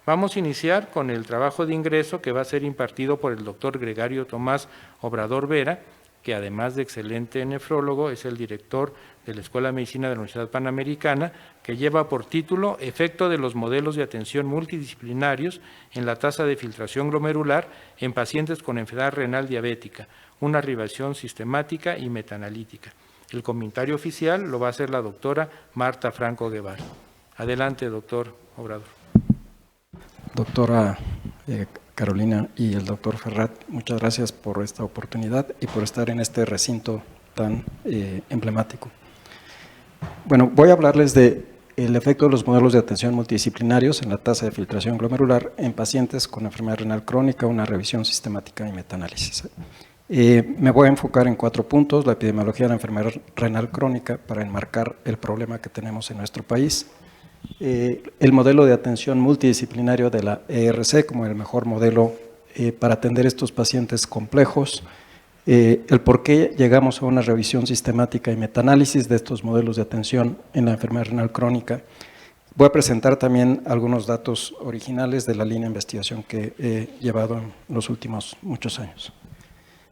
Vamos a iniciar con el trabajo de ingreso que va a ser impartido por el doctor Gregario Tomás Obrador Vera, que además de excelente nefrólogo, es el director de la Escuela de Medicina de la Universidad Panamericana, que lleva por título Efecto de los modelos de atención multidisciplinarios en la tasa de filtración glomerular en pacientes con enfermedad renal diabética, una revisión sistemática y metaanalítica. El comentario oficial lo va a hacer la doctora Marta Franco Guevara. Adelante, doctor Obrador. Doctora Carolina y el doctor Ferrat, muchas gracias por esta oportunidad y por estar en este recinto tan emblemático. Bueno, voy a hablarles del efecto de los modelos de atención multidisciplinarios en la tasa de filtración glomerular en pacientes con enfermedad renal crónica, una revisión sistemática y metaanálisis. Me voy a enfocar en 4 puntos: la epidemiología de la enfermedad renal crónica para enmarcar el problema que tenemos en nuestro país, el modelo de atención multidisciplinario de la ERC como el mejor modelo para atender estos pacientes complejos, el por qué llegamos a una revisión sistemática y metaanálisis de estos modelos de atención en la enfermedad renal crónica. Voy a presentar también algunos datos originales de la línea de investigación que he llevado en los últimos muchos años.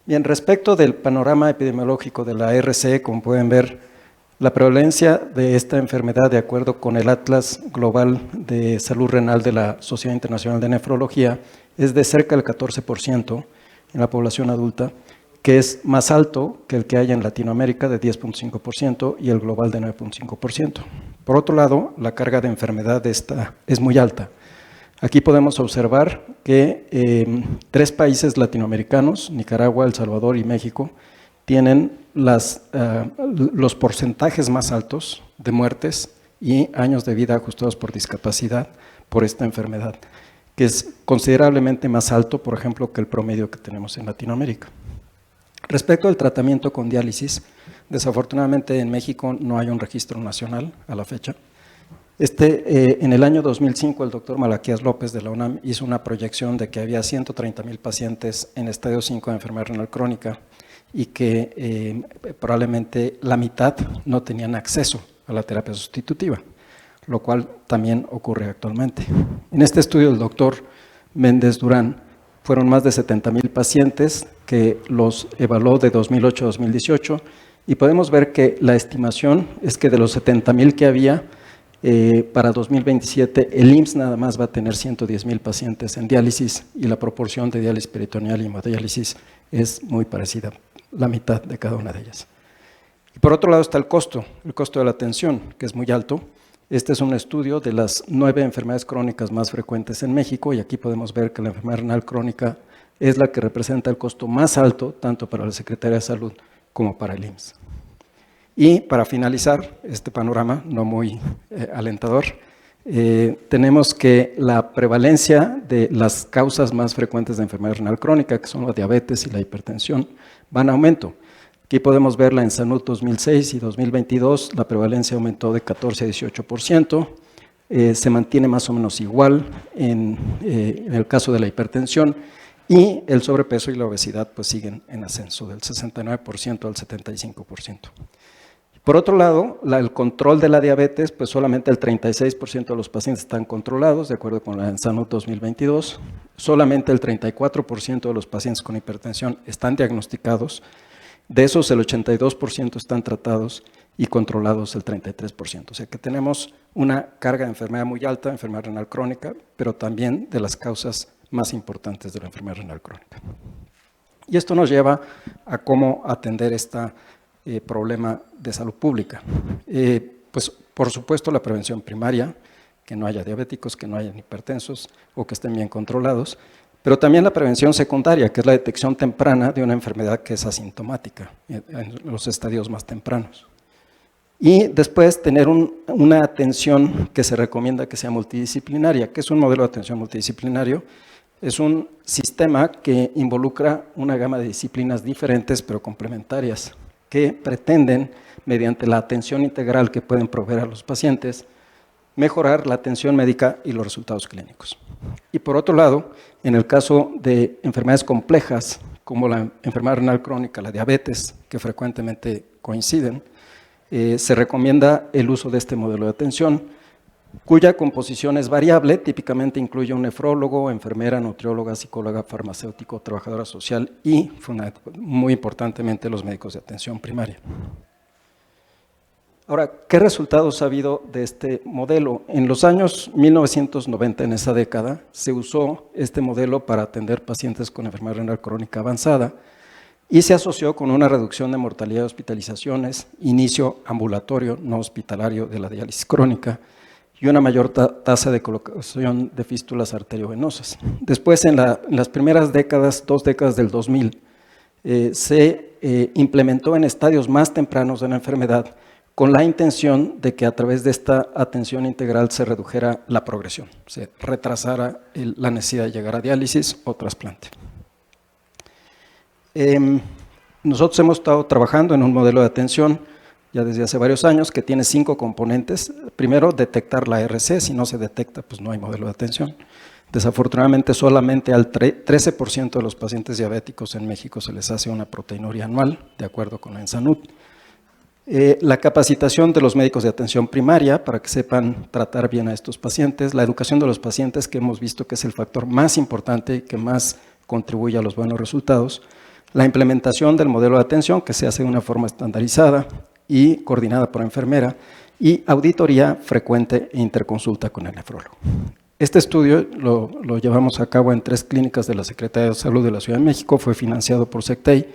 Bien, respecto del panorama epidemiológico de la ERC, como pueden ver, la prevalencia de esta enfermedad, de acuerdo con el Atlas Global de Salud Renal de la Sociedad Internacional de Nefrología, es de cerca del 14% en la población adulta, que es más alto que el que hay en Latinoamérica de 10.5% y el global de 9.5%. Por otro lado, la carga de enfermedad esta es muy alta. Aquí podemos observar que 3 países latinoamericanos, Nicaragua, El Salvador y México, tienen los porcentajes más altos de muertes y años de vida ajustados por discapacidad por esta enfermedad, que es considerablemente más alto, por ejemplo, que el promedio que tenemos en Latinoamérica. Respecto al tratamiento con diálisis, desafortunadamente en México no hay un registro nacional a la fecha. En el año 2005, el doctor Malaquías López de la UNAM hizo una proyección de que había 130,000 pacientes en estadio 5 de enfermedad renal crónica y que probablemente la mitad no tenían acceso a la terapia sustitutiva, lo cual también ocurre actualmente. En este estudio del doctor Méndez Durán fueron más de 70,000 pacientes que los evaluó de 2008 a 2018 y podemos ver que la estimación es que de los 70,000 que había, para 2027 el IMSS nada más va a tener 110,000 pacientes en diálisis y la proporción de diálisis peritoneal y hemodiálisis es muy parecida, la mitad de cada una de ellas. Y por otro lado está el costo de la atención, que es muy alto. Este es un estudio de las 9 enfermedades crónicas más frecuentes en México y aquí podemos ver que la enfermedad renal crónica es la que representa el costo más alto tanto para la Secretaría de Salud como para el IMSS. Y para finalizar este panorama no muy alentador, tenemos que la prevalencia de las causas más frecuentes de enfermedad renal crónica, que son la diabetes y la hipertensión, van en aumento. Aquí podemos verla en SANUD 2006 y 2022, la prevalencia aumentó de 14 a 18%, se mantiene más o menos igual en el caso de la hipertensión, y el sobrepeso y la obesidad pues siguen en ascenso del 69% al 75%. Por otro lado, el control de la diabetes, pues solamente el 36% de los pacientes están controlados, de acuerdo con la SANUD 2022, solamente el 34% de los pacientes con hipertensión están diagnosticados, de esos el 82% están tratados y controlados el 33%, o sea que tenemos una carga de enfermedad muy alta, enfermedad renal crónica, pero también de las causas más importantes de la enfermedad renal crónica. Y esto nos lleva a cómo atender este problema de salud pública. Pues por supuesto la prevención primaria, que no haya diabéticos, que no haya hipertensos o que estén bien controlados, pero también la prevención secundaria, que es la detección temprana de una enfermedad que es asintomática en los estadios más tempranos. Y después tener una atención que se recomienda que sea multidisciplinaria. ¿Qué es un modelo de atención multidisciplinario? Es un sistema que involucra una gama de disciplinas diferentes pero complementarias que pretenden, mediante la atención integral que pueden proveer a los pacientes, mejorar la atención médica y los resultados clínicos. Y por otro lado, en el caso de enfermedades complejas, como la enfermedad renal crónica, la diabetes, que frecuentemente coinciden, se recomienda el uso de este modelo de atención cuya composición es variable, típicamente incluye un nefrólogo, enfermera, nutrióloga, psicóloga, farmacéutico, trabajadora social y, muy importantemente, los médicos de atención primaria. Ahora, ¿qué resultados ha habido de este modelo? En los años 1990, en esa década, se usó este modelo para atender pacientes con enfermedad renal crónica avanzada y se asoció con una reducción de mortalidad de hospitalizaciones, inicio ambulatorio, no hospitalario, de la diálisis crónica y una mayor tasa de colocación de fístulas arteriovenosas. Después, en las primeras décadas, 2 décadas del 2000, se implementó en estadios más tempranos de la enfermedad con la intención de que a través de esta atención integral se redujera la progresión, se retrasara la necesidad de llegar a diálisis o trasplante. Nosotros hemos estado trabajando en un modelo de atención ya desde hace varios años que tiene 5 componentes. Primero, detectar la RC. Si no se detecta, pues no hay modelo de atención. Desafortunadamente, solamente al 13% de los pacientes diabéticos en México se les hace una proteinuria anual, de acuerdo con la ENSANUD. La capacitación de los médicos de atención primaria para que sepan tratar bien a estos pacientes, la educación de los pacientes, que hemos visto que es el factor más importante y que más contribuye a los buenos resultados, la implementación del modelo de atención, que se hace de una forma estandarizada y coordinada por enfermera, y auditoría frecuente e interconsulta con el nefrólogo. Este estudio lo llevamos a cabo en 3 clínicas de la Secretaría de Salud de la Ciudad de México, fue financiado por SECTEI,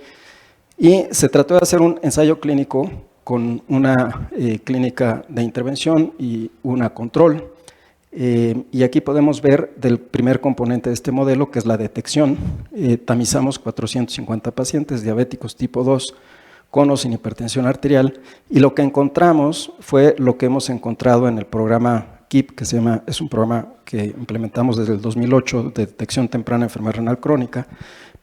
y se trató de hacer un ensayo clínico con una clínica de intervención y una control. Y aquí podemos ver del primer componente de este modelo, que es la detección. Tamizamos 450 pacientes diabéticos tipo 2 con o sin hipertensión arterial, y lo que encontramos fue lo que hemos encontrado en el programa KIP, que es un programa que implementamos desde el 2008 de detección temprana de enfermedad renal crónica.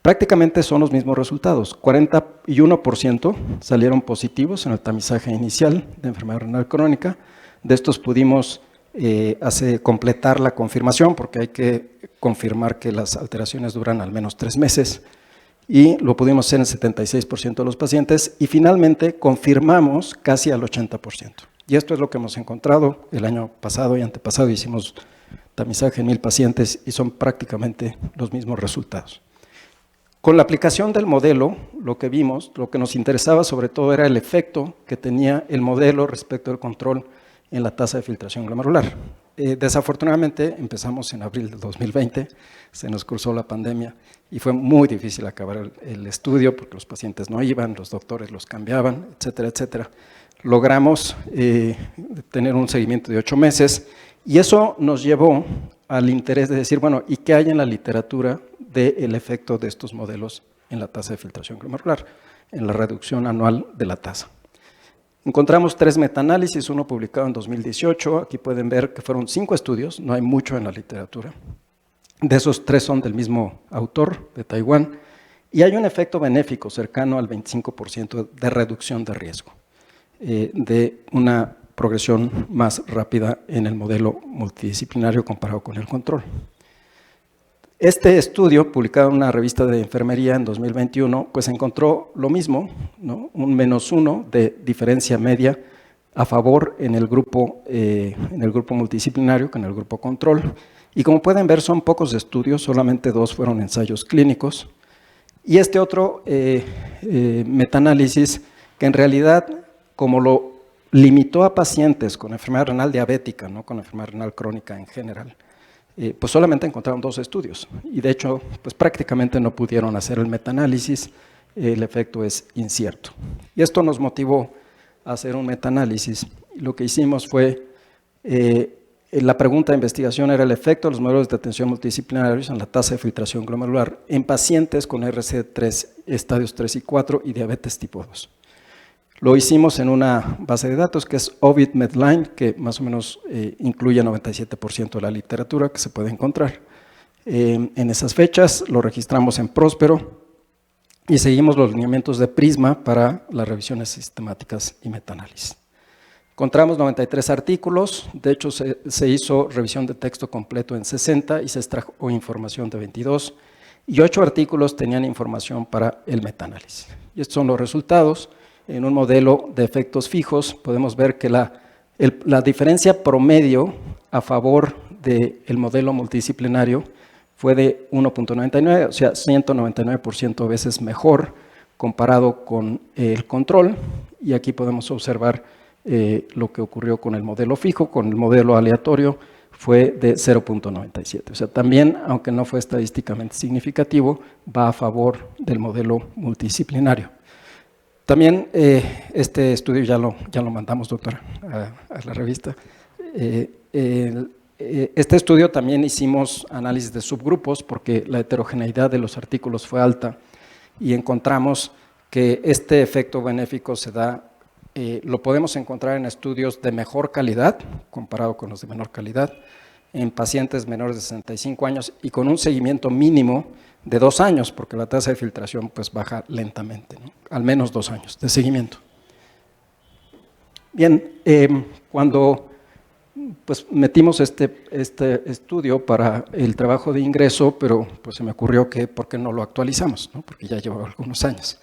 Prácticamente son los mismos resultados, 41% salieron positivos en el tamizaje inicial de enfermedad renal crónica. De estos pudimos completar la confirmación, porque hay que confirmar que las alteraciones duran al menos 3 meses, y lo pudimos hacer en el 76% de los pacientes, y finalmente confirmamos casi al 80%. Y esto es lo que hemos encontrado el año pasado y antepasado, hicimos tamizaje en 1000 pacientes y son prácticamente los mismos resultados. Con la aplicación del modelo, lo que vimos, lo que nos interesaba sobre todo era el efecto que tenía el modelo respecto al control en la tasa de filtración glomerular. Desafortunadamente empezamos en abril de 2020, se nos cruzó la pandemia y fue muy difícil acabar el estudio porque los pacientes no iban, los doctores los cambiaban, etcétera, etcétera. Logramos tener un seguimiento de 8 meses y eso nos llevó al interés de decir, bueno, ¿y qué hay en la literatura del efecto de estos modelos en la tasa de filtración glomerular, en la reducción anual de la tasa? Encontramos 3 metaanálisis, uno publicado en 2018, aquí pueden ver que fueron 5 estudios, no hay mucho en la literatura. De esos 3 son del mismo autor, de Taiwán, y hay un efecto benéfico cercano al 25% de reducción de riesgo, de una progresión más rápida en el modelo multidisciplinario comparado con el control. Este estudio, publicado en una revista de enfermería en 2021, pues encontró lo mismo, ¿no? Un -1 de diferencia media a favor en el grupo multidisciplinario que en el grupo control. Y como pueden ver, son pocos estudios, solamente 2 fueron ensayos clínicos. Y este otro metaanálisis, que en realidad, como lo limitó a pacientes con enfermedad renal diabética, no con enfermedad renal crónica en general, pues solamente encontraron 2 estudios y de hecho pues prácticamente no pudieron hacer el metaanálisis, el efecto es incierto. Y esto nos motivó a hacer un metaanálisis. Lo que hicimos fue, la pregunta de investigación era el efecto de los modelos de atención multidisciplinarios en la tasa de filtración glomerular en pacientes con RC3, estadios 3 y 4 y diabetes tipo 2. Lo hicimos en una base de datos que es Ovid Medline, que más o menos incluye 97% de la literatura que se puede encontrar. En esas fechas lo registramos en Próspero y seguimos los lineamientos de Prisma para las revisiones sistemáticas y metaanálisis. Encontramos 93 artículos, de hecho se hizo revisión de texto completo en 60 y se extrajo información de 22 y 8 artículos tenían información para el metaanálisis. Y estos son los resultados. En un modelo de efectos fijos podemos ver que la diferencia promedio a favor del modelo multidisciplinario fue de 1.99, o sea, 199% veces mejor comparado con el control. Y aquí podemos observar lo que ocurrió con el modelo fijo. Con el modelo aleatorio fue de 0.97. O sea, también, aunque no fue estadísticamente significativo, va a favor del modelo multidisciplinario. También este estudio ya lo mandamos, doctora, a la revista. Este estudio también hicimos análisis de subgrupos porque la heterogeneidad de los artículos fue alta y encontramos que este efecto benéfico se da, lo podemos encontrar en estudios de mejor calidad comparado con los de menor calidad, en pacientes menores de 65 años y con un seguimiento mínimo de 2 años, porque la tasa de filtración pues baja lentamente, ¿no? Al menos 2 años de seguimiento. Bien, cuando pues metimos este estudio para el trabajo de ingreso, pero pues se me ocurrió que ¿por qué no lo actualizamos?, ¿no? Porque ya llevaba algunos años.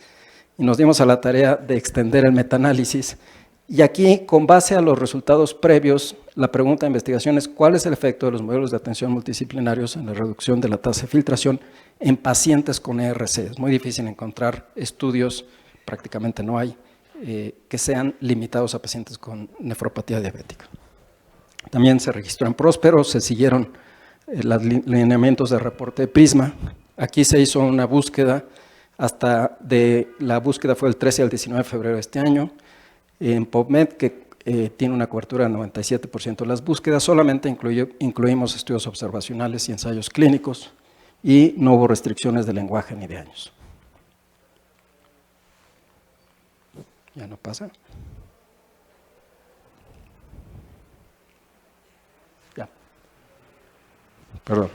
Y nos dimos a la tarea de extender el metaanálisis. Y aquí, con base a los resultados previos, la pregunta de investigación es ¿cuál es el efecto de los modelos de atención multidisciplinarios en la reducción de la tasa de filtración en pacientes con ERC? Es muy difícil encontrar estudios, prácticamente no hay, que sean limitados a pacientes con nefropatía diabética. También se registró en Próspero, se siguieron los lineamientos de reporte de Prisma. Aquí se hizo una búsqueda, la búsqueda fue del 13 al 19 de febrero de este año. En PubMed, que tiene una cobertura del 97% de las búsquedas, solamente incluimos estudios observacionales y ensayos clínicos y no hubo restricciones de lenguaje ni de años. Ya no pasa. Ya. Perdón.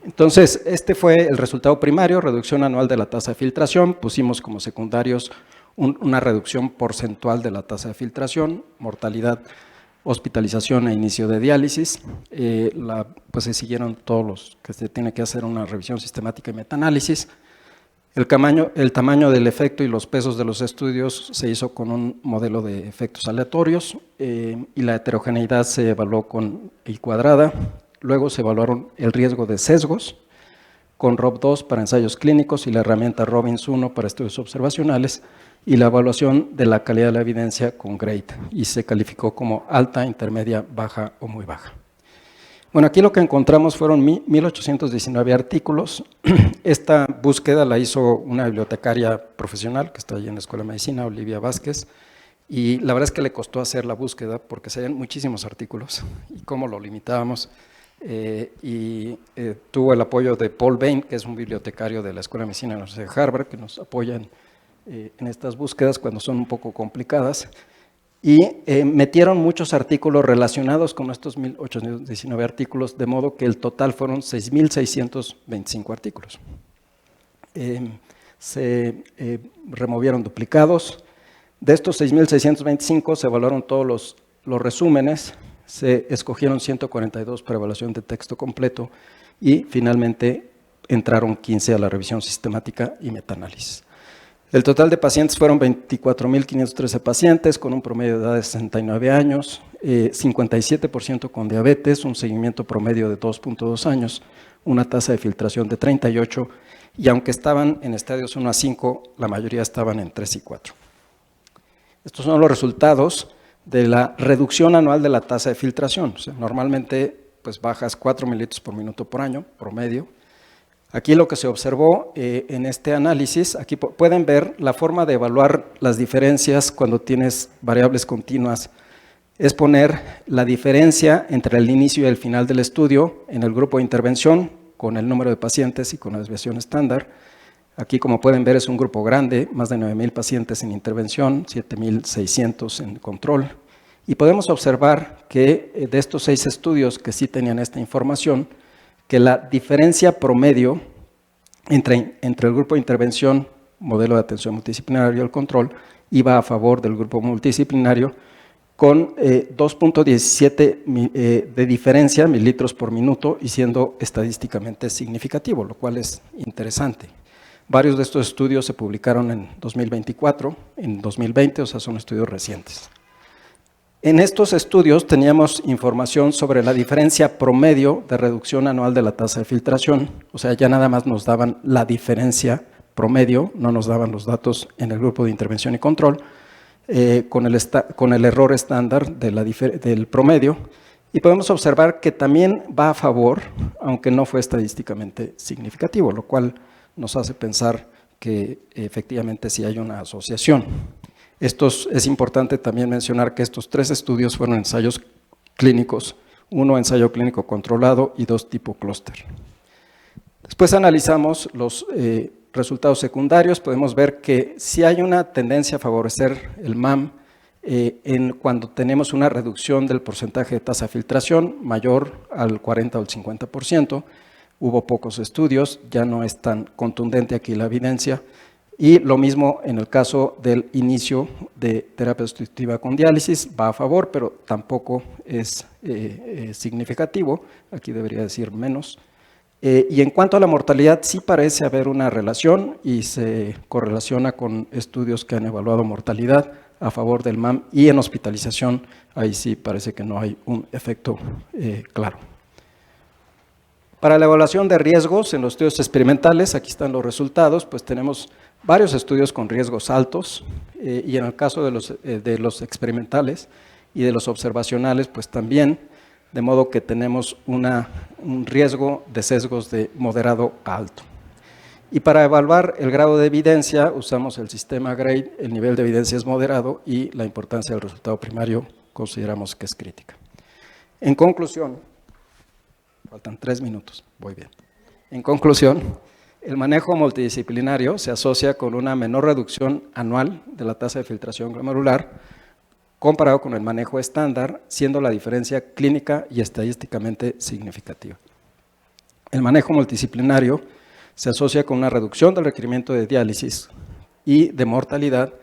Entonces, este fue el resultado primario, reducción anual de la tasa de filtración. Pusimos como secundarios una reducción porcentual de la tasa de filtración, mortalidad, hospitalización e inicio de diálisis. Pues se siguieron todos los que se tiene que hacer una revisión sistemática y metaanálisis. El tamaño del efecto y los pesos de los estudios se hizo con un modelo de efectos aleatorios y la heterogeneidad se evaluó con I cuadrada. Luego se evaluaron el riesgo de sesgos con ROB2 para ensayos clínicos y la herramienta Robbins 1 para estudios observacionales y la evaluación de la calidad de la evidencia con GRADE y se calificó como alta, intermedia, baja o muy baja. Bueno, aquí lo que encontramos fueron 1.819 artículos. Esta búsqueda la hizo una bibliotecaria profesional que está allí en la Escuela de Medicina, Olivia Vázquez, y la verdad es que le costó hacer la búsqueda porque se ven muchísimos artículos y cómo lo limitábamos. Tuvo el apoyo de Paul Bain, que es un bibliotecario de la Escuela de Medicina de la Universidad de Harvard, que nos apoya en estas búsquedas cuando son un poco complicadas. Y metieron muchos artículos relacionados con estos 1.819 artículos, de modo que el total fueron 6.625 artículos. Se removieron duplicados. De estos 6.625 se evaluaron todos los resúmenes, se escogieron 142 para evaluación de texto completo y finalmente entraron 15 a la revisión sistemática y metaanálisis. El total de pacientes fueron 24.513 pacientes con un promedio de edad de 69 años, 57% con diabetes, un seguimiento promedio de 2.2 años, una tasa de filtración de 38 y aunque estaban en estadios 1 a 5, la mayoría estaban en 3 y 4. Estos son los resultados de la reducción anual de la tasa de filtración. O sea, normalmente pues bajas 4 mililitros por minuto por año, promedio. Aquí lo que se observó en este análisis, aquí pueden ver la forma de evaluar las diferencias cuando tienes variables continuas, es poner la diferencia entre el inicio y el final del estudio en el grupo de intervención con el número de pacientes y con la desviación estándar. Aquí, como pueden ver, es un grupo grande, más de 9.000 pacientes en intervención, 7.600 en control. Y podemos observar que de estos 6 estudios que sí tenían esta información, que la diferencia promedio entre el grupo de intervención, modelo de atención multidisciplinario y el control, iba a favor del grupo multidisciplinario con 2.17 de diferencia, mililitros por minuto, y siendo estadísticamente significativo, lo cual es interesante. Varios de estos estudios se publicaron en 2024, en 2020, o sea, son estudios recientes. En estos estudios teníamos información sobre la diferencia promedio de reducción anual de la tasa de filtración, o sea, ya nada más nos daban la diferencia promedio, no nos daban los datos en el grupo de intervención y control, con el error estándar del promedio, y podemos observar que también va a favor, aunque no fue estadísticamente significativo, lo cual nos hace pensar que efectivamente sí hay una asociación. Es importante también mencionar que estos 3 estudios fueron ensayos clínicos, 1 ensayo clínico controlado y 2 tipo clúster. Después analizamos los resultados secundarios, podemos ver que sí hay una tendencia a favorecer el MAM cuando tenemos una reducción del porcentaje de tasa de filtración mayor al 40 o al 50%. Hubo pocos estudios, ya no es tan contundente aquí la evidencia. Y lo mismo en el caso del inicio de terapia sustitutiva con diálisis, va a favor, pero tampoco es significativo, aquí debería decir menos. Y en cuanto a la mortalidad, sí parece haber una relación y se correlaciona con estudios que han evaluado mortalidad a favor del MAM, y en hospitalización, ahí sí parece que no hay un efecto claro. Para la evaluación de riesgos en los estudios experimentales, aquí están los resultados, pues tenemos varios estudios con riesgos altos, y en el caso de los experimentales y de los observacionales, pues también, de modo que tenemos un riesgo de sesgos de moderado a alto. Y para evaluar el grado de evidencia, usamos el sistema GRADE, el nivel de evidencia es moderado y la importancia del resultado primario consideramos que es crítica. En conclusión, faltan 3 minutos, voy bien. En conclusión, el manejo multidisciplinario se asocia con una menor reducción anual de la tasa de filtración glomerular comparado con el manejo estándar, siendo la diferencia clínica y estadísticamente significativa. El manejo multidisciplinario se asocia con una reducción del requerimiento de diálisis y de mortalidad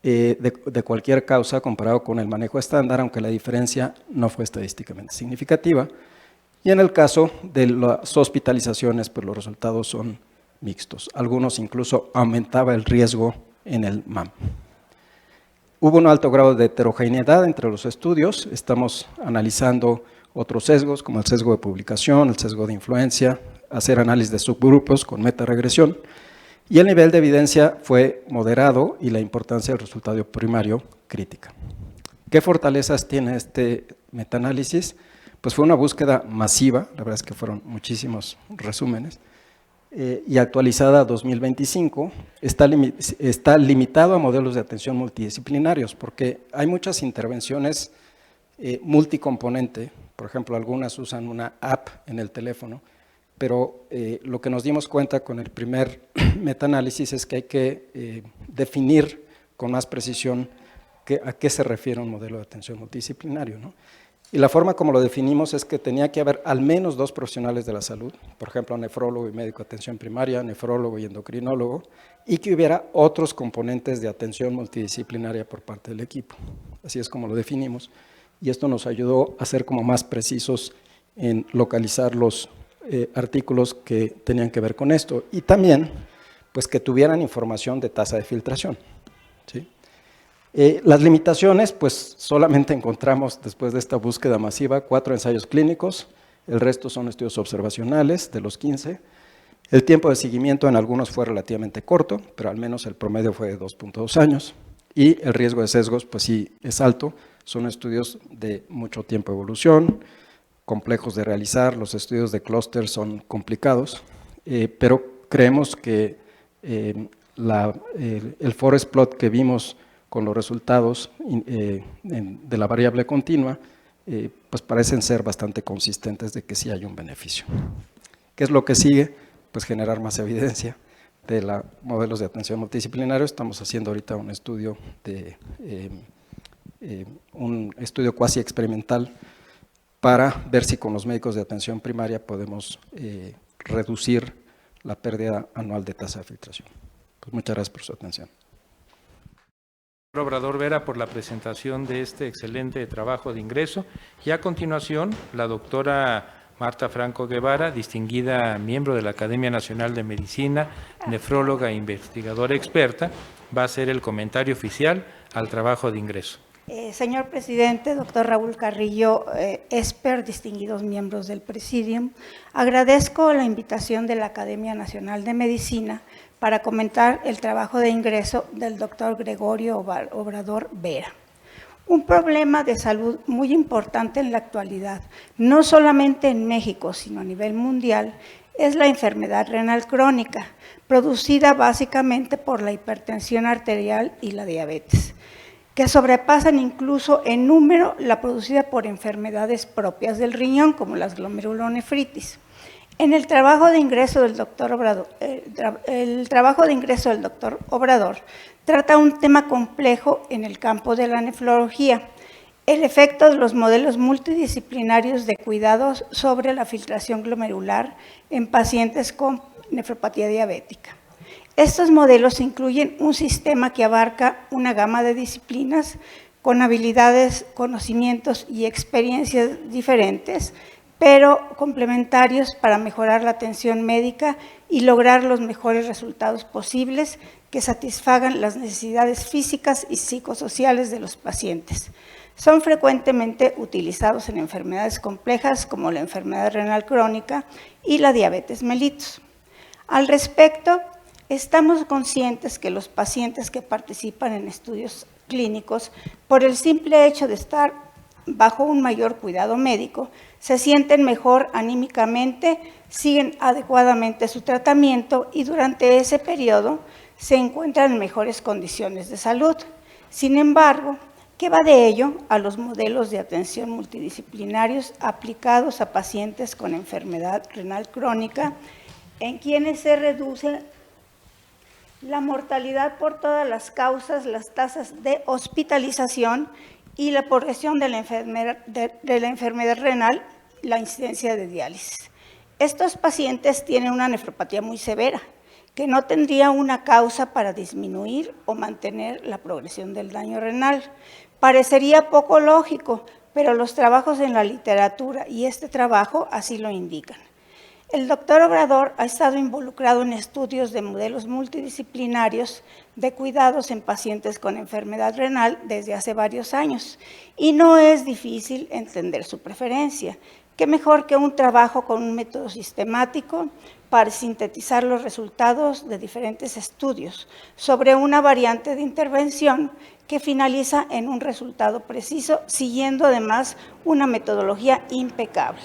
de cualquier causa comparado con el manejo estándar, aunque la diferencia no fue estadísticamente significativa. Y en el caso de las hospitalizaciones, pues los resultados son mixtos. Algunos incluso aumentaba el riesgo en el MAM. Hubo un alto grado de heterogeneidad entre los estudios. Estamos analizando otros sesgos, como el sesgo de publicación, el sesgo de influencia, hacer análisis de subgrupos con metaregresión. Y el nivel de evidencia fue moderado y la importancia del resultado primario crítica. ¿Qué fortalezas tiene este metaanálisis? Pues fue una búsqueda masiva, la verdad es que fueron muchísimos resúmenes, y actualizada a 2025, está limitado a modelos de atención multidisciplinarios, porque hay muchas intervenciones multicomponente, por ejemplo, algunas usan una app en el teléfono, pero lo que nos dimos cuenta con el primer metaanálisis es que hay que definir con más precisión a qué se refiere un modelo de atención multidisciplinario, ¿no? Y la forma como lo definimos es que tenía que haber al menos 2 profesionales de la salud, por ejemplo, nefrólogo y médico de atención primaria, nefrólogo y endocrinólogo, y que hubiera otros componentes de atención multidisciplinaria por parte del equipo. Así es como lo definimos, y esto nos ayudó a ser como más precisos en localizar los artículos que tenían que ver con esto, y también pues que tuvieran información de tasa de filtración, ¿sí? Las limitaciones, pues solamente encontramos después de esta búsqueda masiva 4 ensayos clínicos, el resto son estudios observacionales de los 15. El tiempo de seguimiento en algunos fue relativamente corto, pero al menos el promedio fue de 2.2 años. Y el riesgo de sesgos, pues sí, es alto, son estudios de mucho tiempo de evolución, complejos de realizar, los estudios de clúster son complicados, pero creemos que el forest plot que vimos con los resultados de la variable continua, pues parecen ser bastante consistentes de que sí hay un beneficio. ¿Qué es lo que sigue? Pues generar más evidencia de los modelos de atención multidisciplinario. Estamos haciendo ahorita un estudio cuasi experimental para ver si con los médicos de atención primaria podemos reducir la pérdida anual de tasa de filtración. Pues muchas gracias por su atención. Obrador Vera, por la presentación de este excelente trabajo de ingreso, y a continuación la doctora Marta Franco Guevara, distinguida miembro de la Academia Nacional de Medicina, nefróloga e investigadora experta, va a hacer el comentario oficial al trabajo de ingreso. Señor presidente, doctor Raúl Carrillo, Esper, distinguidos miembros del Presidium, agradezco la invitación de la Academia Nacional de Medicina para comentar el trabajo de ingreso del doctor Gregorio Obrador Vera. Un problema de salud muy importante en la actualidad, no solamente en México, sino a nivel mundial, es la enfermedad renal crónica, producida básicamente por la hipertensión arterial y la diabetes, que sobrepasan incluso en número la producida por enfermedades propias del riñón, como las glomerulonefritis. En el trabajo de ingreso del doctor Obrador, trata un tema complejo en el campo de la nefrología, el efecto de los modelos multidisciplinarios de cuidados sobre la filtración glomerular en pacientes con nefropatía diabética. Estos modelos incluyen un sistema que abarca una gama de disciplinas con habilidades, conocimientos y experiencias diferentes, pero complementarios para mejorar la atención médica y lograr los mejores resultados posibles que satisfagan las necesidades físicas y psicosociales de los pacientes. Son frecuentemente utilizados en enfermedades complejas como la enfermedad renal crónica y la diabetes mellitus. Al respecto, estamos conscientes que los pacientes que participan en estudios clínicos, por el simple hecho de estar bajo un mayor cuidado médico, se sienten mejor anímicamente, siguen adecuadamente su tratamiento y durante ese periodo se encuentran en mejores condiciones de salud. Sin embargo, ¿qué va de ello a los modelos de atención multidisciplinarios aplicados a pacientes con enfermedad renal crónica, en quienes se reduce la mortalidad por todas las causas, las tasas de hospitalización y la progresión de la enfermedad renal, la incidencia de diálisis? Estos pacientes tienen una nefropatía muy severa, que no tendría una causa para disminuir o mantener la progresión del daño renal. Parecería poco lógico, pero los trabajos en la literatura y este trabajo así lo indican. El doctor Obrador ha estado involucrado en estudios de modelos multidisciplinarios de cuidados en pacientes con enfermedad renal desde hace varios años y no es difícil entender su preferencia. ¿Qué mejor que un trabajo con un método sistemático para sintetizar los resultados de diferentes estudios sobre una variante de intervención que finaliza en un resultado preciso, siguiendo además una metodología impecable?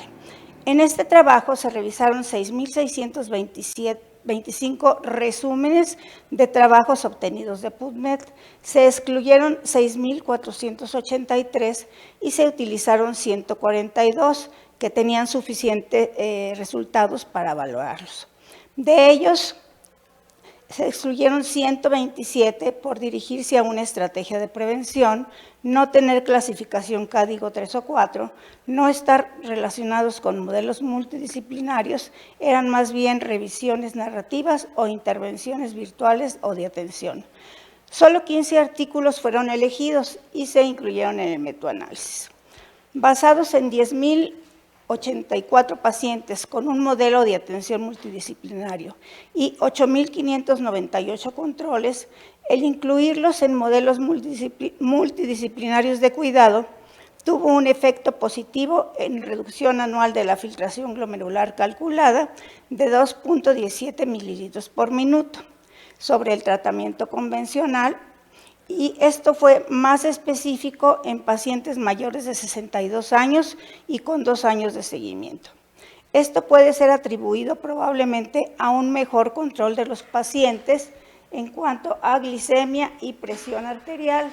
En este trabajo se revisaron 6.625 resúmenes de trabajos obtenidos de PubMed, se excluyeron 6.483 y se utilizaron 142 que tenían suficientes resultados para evaluarlos. De ellos, se excluyeron 127 por dirigirse a una estrategia de prevención, no tener clasificación código 3 o 4, no estar relacionados con modelos multidisciplinarios, eran más bien revisiones narrativas o intervenciones virtuales o de atención. Solo 15 artículos fueron elegidos y se incluyeron en el metaanálisis. Basados en 10.084 pacientes con un modelo de atención multidisciplinario y 8.598 controles, el incluirlos en modelos multidisciplinarios de cuidado tuvo un efecto positivo en reducción anual de la filtración glomerular calculada de 2.17 mililitros por minuto sobre el tratamiento convencional, y esto fue más específico en pacientes mayores de 62 años y con 2 años de seguimiento. Esto puede ser atribuido probablemente a un mejor control de los pacientes en cuanto a glicemia y presión arterial,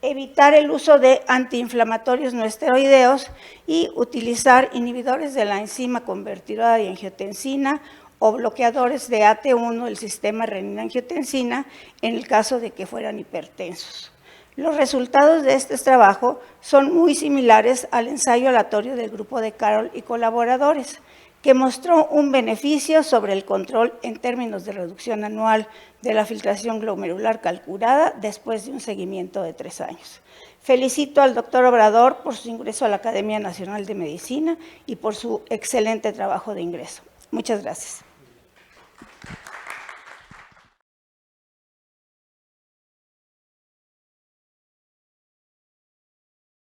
evitar el uso de antiinflamatorios no esteroideos y utilizar inhibidores de la enzima convertidora de angiotensina o bloqueadores de AT1 del sistema renina-angiotensina en el caso de que fueran hipertensos. Los resultados de este trabajo son muy similares al ensayo aleatorio del grupo de Carroll y colaboradores, que mostró un beneficio sobre el control en términos de reducción anual de la filtración glomerular calculada después de un seguimiento de 3 años. Felicito al doctor Obrador por su ingreso a la Academia Nacional de Medicina y por su excelente trabajo de ingreso. Muchas gracias.